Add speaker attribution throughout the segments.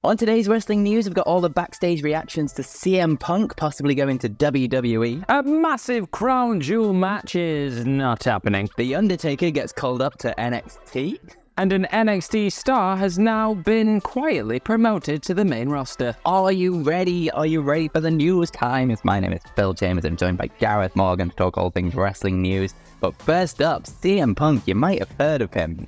Speaker 1: On today's wrestling news, we've got all the backstage reactions to CM Punk possibly going to WWE.
Speaker 2: A massive crown jewel match is not happening.
Speaker 1: The Undertaker gets called up to NXT.
Speaker 2: And an NXT star has now been quietly promoted to the main roster.
Speaker 1: Are you ready? Are you ready for the news time? My name is Phil Chambers. I'm joined by Gareth Morgan to talk all things wrestling news. But first up, CM Punk. You might have heard of him.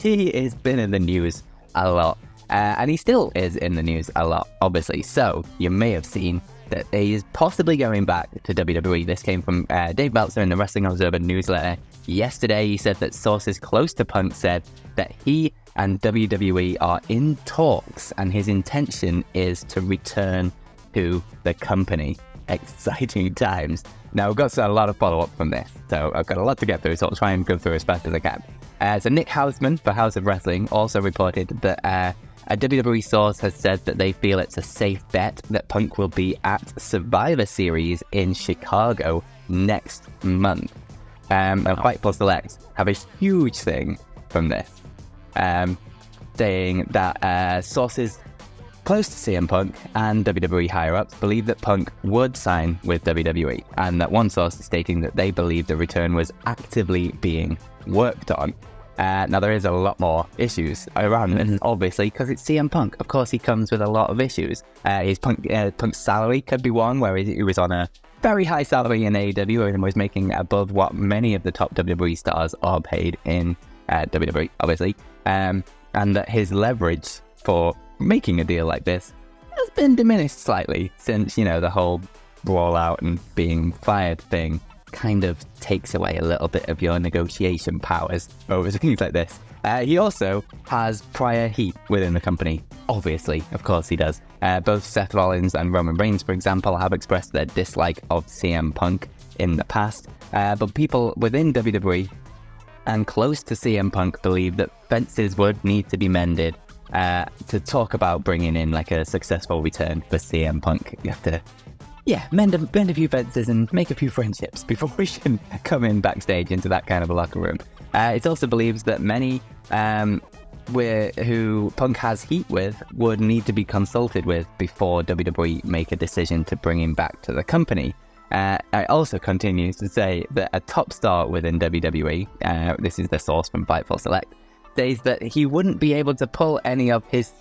Speaker 1: He has been in the news a lot. And he still is in the news a lot, obviously. So you may have seen that he is possibly going back to WWE. This came from Dave Meltzer in the Wrestling Observer newsletter. Yesterday, he said that sources close to Punk said that he and WWE are in talks, and his intention is to return to the company. Exciting times. Now, we've got a lot of follow-up from this, so I've got a lot to get through, so I'll try and go through as fast as I can. So Nick Hausman for House of Wrestling also reported that a WWE source has said that they feel it's a safe bet that Punk will be at Survivor Series in Chicago next month. And Fightful Select have a huge thing from this, saying that sources close to CM Punk and WWE higher-ups believe that Punk would sign with WWE, and that one source is stating that they believe the return was actively being worked on. Now, there is a lot more issues around this, obviously, because it's CM Punk. Of course, he comes with a lot of issues. Punk's salary could be one, where he was on a very high salary in AEW and was making above what many of the top WWE stars are paid in WWE, obviously. And that his leverage for making a deal like this has been diminished slightly since, the whole brawl out and being fired thing kind of takes away a little bit of your negotiation powers over things like this. He also has prior heat within the company. Obviously, of course he does. Both Seth Rollins and Roman Reigns, for example, have expressed their dislike of CM Punk in the past. But people within WWE and close to CM Punk believe that fences would need to be mended to talk about bringing in like a successful return for CM Punk. You have to mend a few fences and make a few friendships before we can come in backstage into that kind of a locker room. It also believes that many who Punk has heat with would need to be consulted with before WWE make a decision to bring him back to the company. It also continues to say that a top star within WWE, this is the source from Fightful Select, says that he wouldn't be able to pull any of his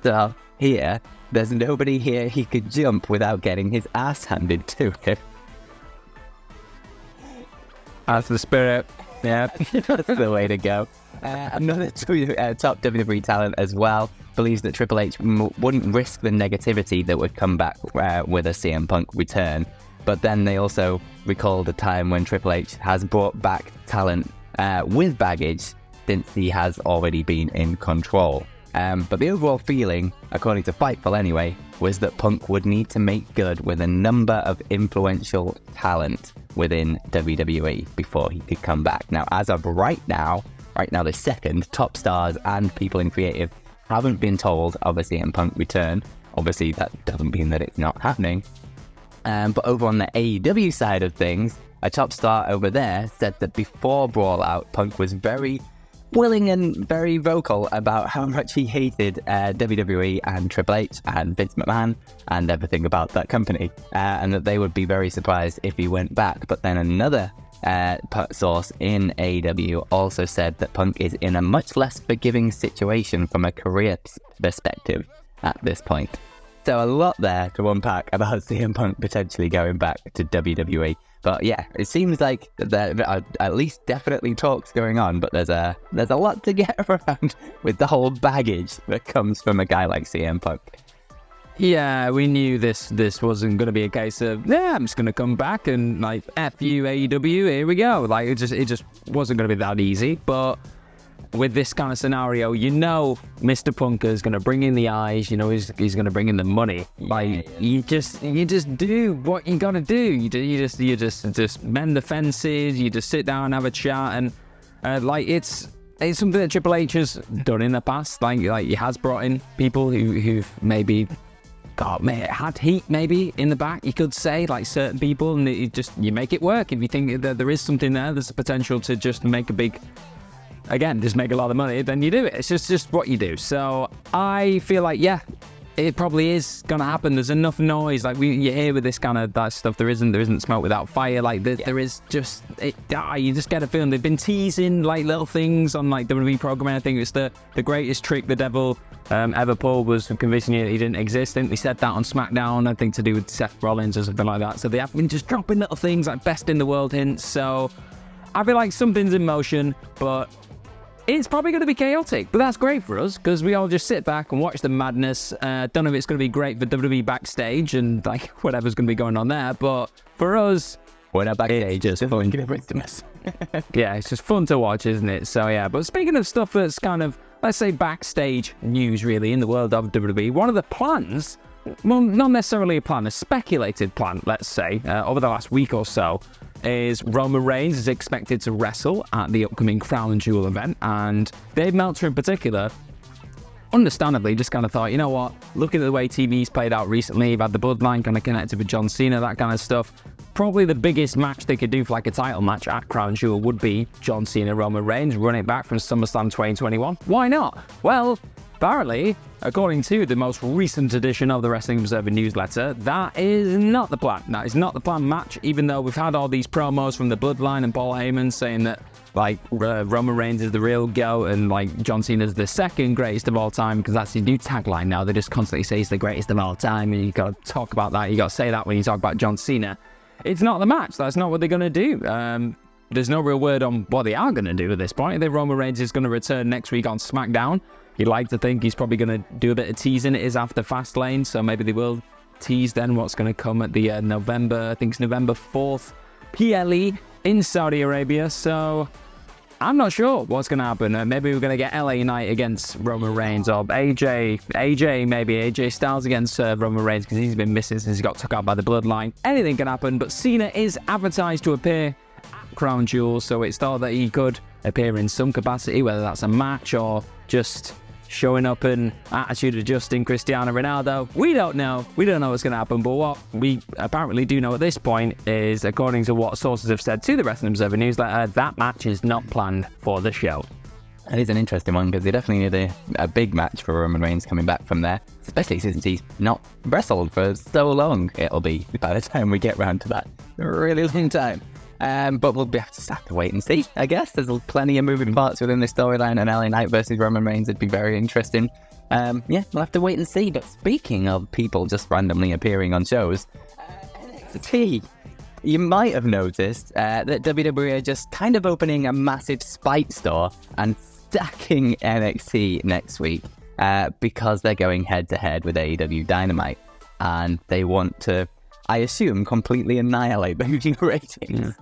Speaker 1: stuff here. There's nobody here he could jump without getting his ass handed to him.
Speaker 2: That's the spirit.
Speaker 1: Yeah, that's the way to go. Another top WWE talent as well believes that Triple H wouldn't risk the negativity that would come back with a CM Punk return. But then they also recalled a time when Triple H has brought back talent with baggage since he has already been in control. But the overall feeling, according to Fightful anyway, was that Punk would need to make good with a number of influential talent within WWE before he could come back. Now, as of right now, the second top stars and people in creative haven't been told of a CM Punk return. Obviously, that doesn't mean that it's not happening. But over on the AEW side of things, a top star over there said that before Brawl Out, Punk was very willing and very vocal about how much he hated WWE and Triple H and Vince McMahon and everything about that company, and that they would be very surprised if he went back. But then another source in AEW also said that Punk is in a much less forgiving situation from a career perspective at this point. So a lot there to unpack about CM Punk potentially going back to WWE. But yeah, it seems like there are at least definitely talks going on, but there's a lot to get around with the whole baggage that comes from a guy like CM Punk.
Speaker 2: Yeah, we knew this wasn't going to be a case of, I'm just going to come back and like, F you AEW, here we go. Like, it just wasn't going to be that easy. But with this kind of scenario, Mr. Punk is going to bring in the eyes, he's going to bring in the money. Like, you just do what you got to do. You just mend the fences, you just sit down and have a chat. And it's something that Triple H has done in the past. Like he has brought in people who've maybe had heat maybe in the back, you could say, like certain people, and you make it work. If you think that there is something there's a potential to just make a big again, just make a lot of money, then you do it. It's just what you do. So I feel like, yeah, it probably is going to happen. There's enough noise. Like you hear with this kind of that stuff, there isn't smoke without fire. Like there is just, you just get a feeling. They've been teasing like little things on like WWE programming. I think it's the greatest trick the devil ever pulled was convincing you that he didn't exist. I think they said that on SmackDown, I think to do with Seth Rollins or something like that. So they have been just dropping little things like best in the world hints. So I feel like something's in motion, but it's probably going to be chaotic, but that's great for us because we all just sit back and watch the madness. Don't know if it's going to be great for WWE Backstage and like whatever's going to be going on there, but for us,
Speaker 1: we're not Backstage, just fun.
Speaker 2: Yeah, it's just fun to watch, isn't it? So yeah, but speaking of stuff that's kind of, let's say, backstage news really in the world of WWE, one of the plans, well, not necessarily a plan, a speculated plan, let's say, over the last week or so, is Roman Reigns is expected to wrestle at the upcoming Crown Jewel event, and Dave Meltzer in particular, understandably, just kind of thought, you know what, looking at the way TV's played out recently, you've had the Bloodline kind of connected with John Cena, that kind of stuff, probably the biggest match they could do for like a title match at Crown Jewel would be John Cena, Roman Reigns, run it back from SummerSlam 2021. Why not? Well, apparently, according to the most recent edition of the Wrestling Observer newsletter, that is not the plan. That is not the planned match, even though we've had all these promos from the Bloodline and Paul Heyman saying that, like, Roman Reigns is the real GOAT and, like, John Cena's the second greatest of all time, because that's his new tagline now. They just constantly say he's the greatest of all time, and you got to talk about that. You got to say that when you talk about John Cena. It's not the match. That's not what they're going to do. There's no real word on what they are going to do at this point. I think Roman Reigns is going to return next week on SmackDown. You'd like to think he's probably going to do a bit of teasing. It is after Fastlane, so maybe they will tease then what's going to come at the November 4th PLE in Saudi Arabia. So I'm not sure what's going to happen. Maybe we're going to get LA Knight against Roman Reigns, or AJ Styles against Roman Reigns, because he's been missing since he got took out by the Bloodline. Anything can happen, but Cena is advertised to appear at Crown Jewel, so it's thought that he could appear in some capacity, whether that's a match or just showing up in attitude adjusting Cristiano Ronaldo. We don't know what's going to happen, but what we apparently do know at this point is, according to what sources have said to the Wrestling Observer newsletter, that match is not planned for the show.
Speaker 1: It is an interesting one, because they definitely need a big match for Roman Reigns coming back from there, especially since he's not wrestled for so long. It'll be by the time we get round to that, a really long time. But we'll just have to wait and see, I guess. There's plenty of moving parts within the storyline, and LA Knight versus Roman Reigns would be very interesting. We'll have to wait and see. But speaking of people just randomly appearing on shows, NXT, you might have noticed that WWE are just kind of opening a massive spite store and stacking NXT next week because they're going head-to-head with AEW Dynamite, and they want to, I assume, completely annihilate the view ratings.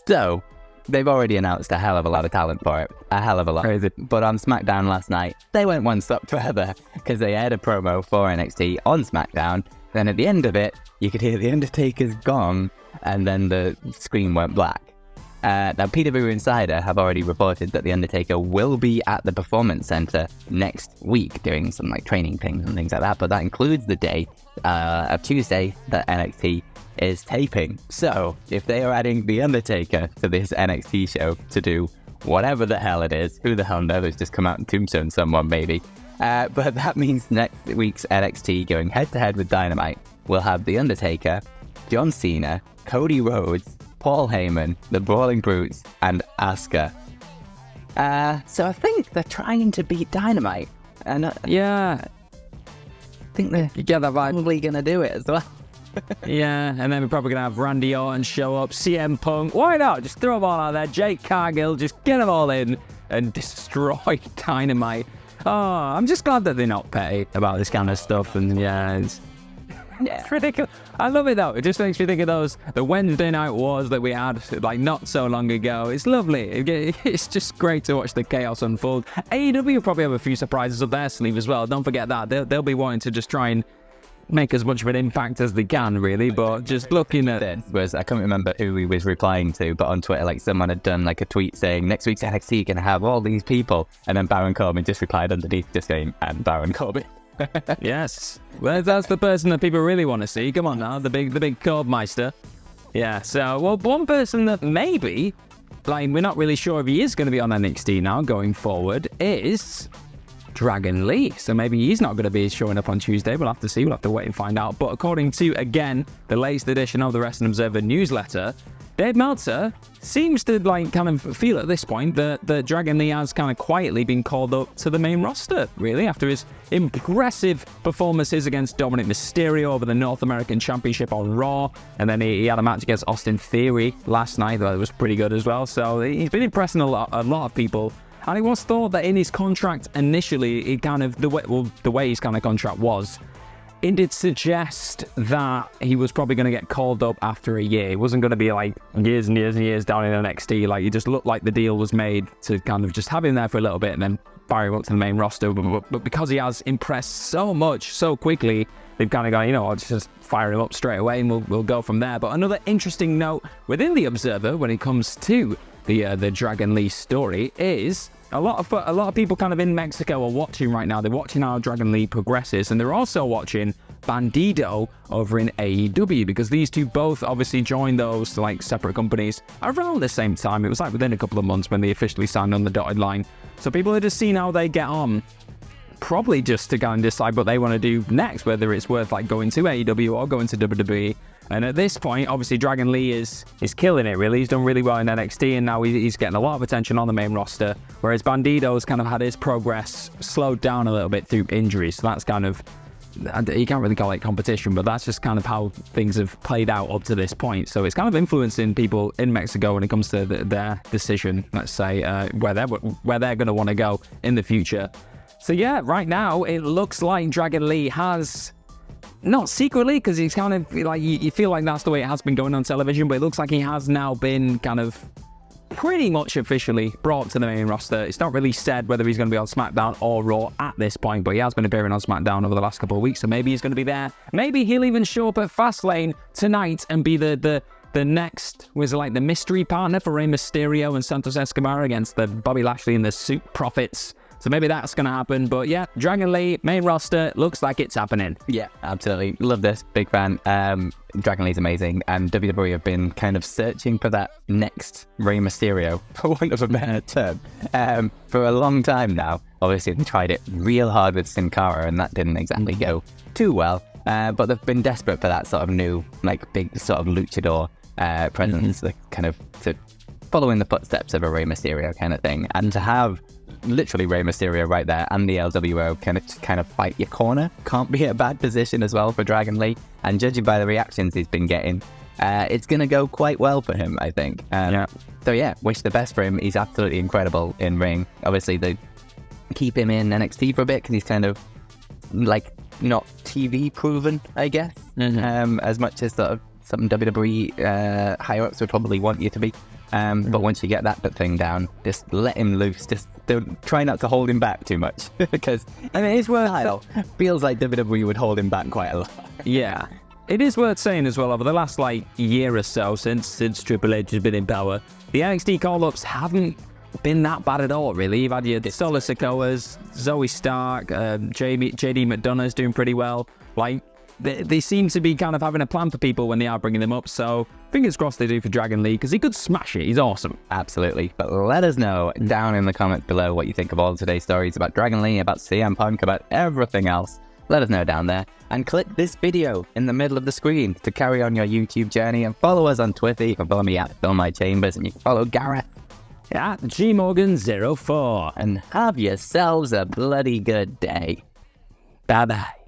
Speaker 1: So they've already announced a hell of a lot of talent for it. A hell of a lot.
Speaker 2: Crazy.
Speaker 1: But on SmackDown last night, they went one step further, because they aired a promo for NXT on SmackDown. Then at the end of it, you could hear the Undertaker's gong, and then the screen went black. Now, PW Insider have already reported that the Undertaker will be at the Performance Center next week doing some like training things and things like that, but that includes the day of Tuesday that NXT is taping. So if they are adding the Undertaker to this NXT show to do whatever the hell it is, who the hell knows, just come out and tombstone someone maybe, but that means next week's NXT going head to head with Dynamite will have the Undertaker, John Cena, Cody Rhodes, Paul Heyman, the Brawling Brutes, and Asuka. So I think they're trying to beat Dynamite, and
Speaker 2: Yeah,
Speaker 1: I think they're
Speaker 2: you get that vibe.
Speaker 1: probably going to do it as well.
Speaker 2: Yeah, and then we're probably going to have Randy Orton show up, CM Punk. Why not? Just throw them all out there. Jake Cargill, just get them all in and destroy Dynamite. Oh, I'm just glad that they're not petty about this kind of stuff. And yeah, it's ridiculous. I love it though. It just makes me think of the Wednesday night wars that we had like not so long ago. It's lovely. It's just great to watch the chaos unfold. AEW will probably have a few surprises up their sleeve as well. Don't forget that. They'll be wanting to just try and make as much of an impact as they can, really. But just looking at
Speaker 1: it was, I can't remember who he was replying to, but on Twitter, like someone had done like a tweet saying next week's NXT gonna have all these people, and then Baron Corbin just replied underneath just saying, and Baron Corbin.
Speaker 2: Yes, well, that's the person that people really want to see. Come on now, the big Corbmeister. Yeah, so, well, one person that maybe like, we're not really sure if he is going to be on NXT now going forward, is Dragon Lee. So maybe he's not going to be showing up on Tuesday. We'll have to see. We'll have to wait and find out. But according to, again, the latest edition of the Wrestling Observer newsletter, Dave Meltzer seems to like kind of feel at this point that Dragon Lee has kind of quietly been called up to the main roster, really, after his impressive performances against Dominic Mysterio over the North American Championship on Raw, and then he had a match against Austin Theory last night that was pretty good as well. So he's been impressing a lot of people. And it was thought that in his contract initially, it kind of the way his kind of contract was, it did suggest that he was probably going to get called up after a year. It wasn't going to be like years and years and years down in NXT. Like, it just looked like the deal was made to kind of just have him there for a little bit and then fire him up to the main roster. But because he has impressed so much so quickly, they've kind of gone, I'll just fire him up straight away and we'll go from there. But another interesting note within the Observer when it comes to the Dragon Lee story is a lot of people kind of in Mexico are watching right now. They're watching how Dragon Lee progresses, and they're also watching Bandido over in AEW, because these two both obviously joined those like separate companies around the same time. It was like within a couple of months when they officially signed on the dotted line. So people are just seeing how they get on, probably just to go and decide what they want to do next, whether it's worth like going to AEW or going to WWE. And at this point, obviously, Dragon Lee is killing it, really. He's done really well in NXT, and now he's getting a lot of attention on the main roster, whereas Bandido's kind of had his progress slowed down a little bit through injuries. So that's kind of, you can't really call it competition, but that's just kind of how things have played out up to this point. So it's kind of influencing people in Mexico when it comes to their decision, let's say, where they're going to want to go in the future. So yeah, right now, it looks like Dragon Lee has... Not secretly, because he's kind of like, you feel like that's the way it has been going on television, but it looks like he has now been kind of pretty much officially brought to the main roster. It's not really said whether he's going to be on SmackDown or Raw at this point, but he has been appearing on SmackDown over the last couple of weeks, so maybe he's going to be there. Maybe he'll even show up at Fastlane tonight and be the next, was it like the mystery partner for Rey Mysterio and Santos Escobar against the Bobby Lashley and the Soup Profits. So maybe that's going to happen. But yeah, Dragon Lee, main roster, looks like it's happening.
Speaker 1: Yeah, absolutely. Love this. Big fan. Dragon Lee's amazing. And WWE have been kind of searching for that next Rey Mysterio, for want of a better term, for a long time now. Obviously, they tried it real hard with Sin Cara, and that didn't exactly go too well. But they've been desperate for that sort of new, like, big sort of luchador presence, kind of to follow in the footsteps of a Rey Mysterio kind of thing. And to have literally Rey Mysterio right there and the LWO kind of fight your corner can't be a bad position as well for Dragon Lee. And judging by the reactions he's been getting, it's going to go quite well for him, I think. So yeah, wish the best for him. He's absolutely incredible in ring. Obviously, they keep him in NXT for a bit because he's kind of like not TV proven, I guess, as much as sort of some WWE higher ups would probably want you to be. But once you get that thing down, just let him loose. Just don't try not to hold him back too much, because I mean, it's worth it. Feels like WWE would hold him back quite a lot.
Speaker 2: Yeah, it is worth saying as well, over the last like year or so since Triple H has been in power, the NXT call-ups haven't been that bad at all, really. You've had your Solo Sikoa's, Zoe Stark, JD McDonough's doing pretty well. Like, they seem to be kind of having a plan for people when they are bringing them up, so fingers crossed they do for Dragon Lee, because he could smash it. He's awesome.
Speaker 1: Absolutely. But let us know down in the comments below what you think of all today's stories about Dragon Lee, about CM Punk, about everything else. Let us know down there. And click this video in the middle of the screen to carry on your YouTube journey, and follow us on Twitter. You can follow me at Phil My Chambers, and you can follow Gareth
Speaker 2: at GMorgan04.
Speaker 1: And have yourselves a bloody good day.
Speaker 2: Bye-bye.